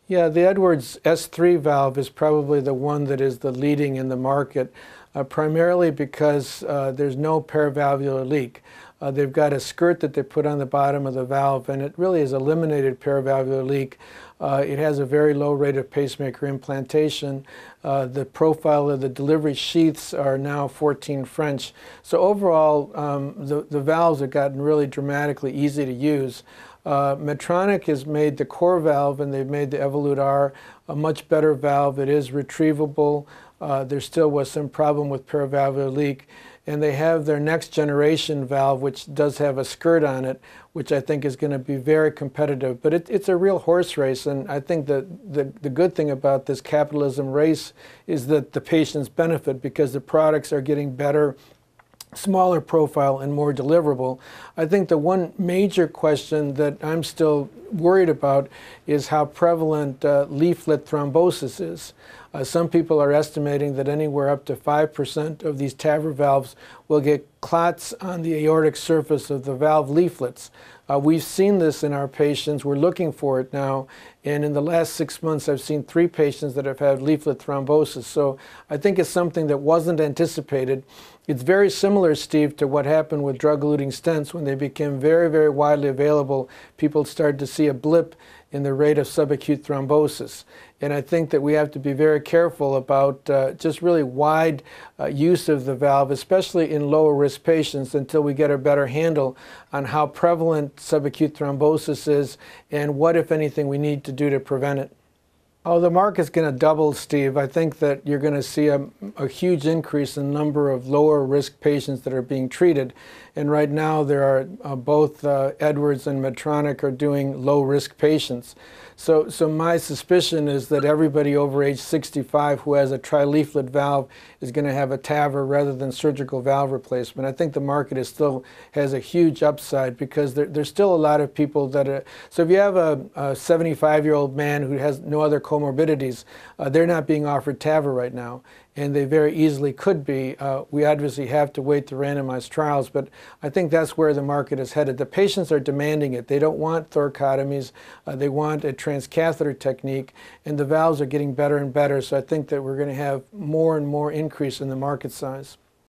Yeah, the Edwards S3 valve is probably the one that is the leading in the market, primarily because there's no paravalvular leak. They've got a skirt that they put on the bottom of the valve, and it really has eliminated paravalvular leak. It has a very low rate of pacemaker implantation. The profile of the delivery sheaths are now 14 French. So overall, the valves have gotten really dramatically easy to use. Medtronic has made the core valve, and they've made the Evolut R a much better valve. It is retrievable. There still was some problem with paravalvular leak. And they have their next generation valve, which does have a skirt on it, which I think is going to be very competitive. But it's a real horse race, and I think that the good thing about this capitalism race is that the patients benefit because the products are getting better, smaller profile, and more deliverable. I think the one major question that I'm still worried about is how prevalent leaflet thrombosis is. Some people are estimating that anywhere up to 5% of these TAVR valves will get clots on the aortic surface of the valve leaflets. We've seen this in our patients. We're looking for it now. And in the last 6 months, I've seen 3 patients that have had leaflet thrombosis. So I think it's something that wasn't anticipated. It's very similar, Steve, to what happened with drug-eluting stents. When they became very, very widely available, people started to see a blip in the rate of subacute thrombosis. And I think that we have to be very careful about just really wide use of the valve, especially in lower risk patients, until we get a better handle on how prevalent subacute thrombosis is and what, if anything, we need to do to prevent it. Oh, the market's going to double, Steve. I think that you're going to see a huge increase in the number of lower risk patients that are being treated. And right now there are both Edwards and Medtronic are doing low risk patients. So my suspicion is that everybody over age 65 who has a tri-leaflet valve is going to have a TAVR rather than surgical valve replacement. I think the market still has a huge upside because there's still a lot of people that are, so if you have a 75-year-old man who has no other comorbidities, they're not being offered TAVR right now, and they very easily could be. We obviously have to wait to randomize trials, but I think that's where the market is headed. The patients are demanding it. They don't want thoracotomies. They want a transcatheter technique, and the valves are getting better and better, so I think that we're going to have more and more increase in the market size.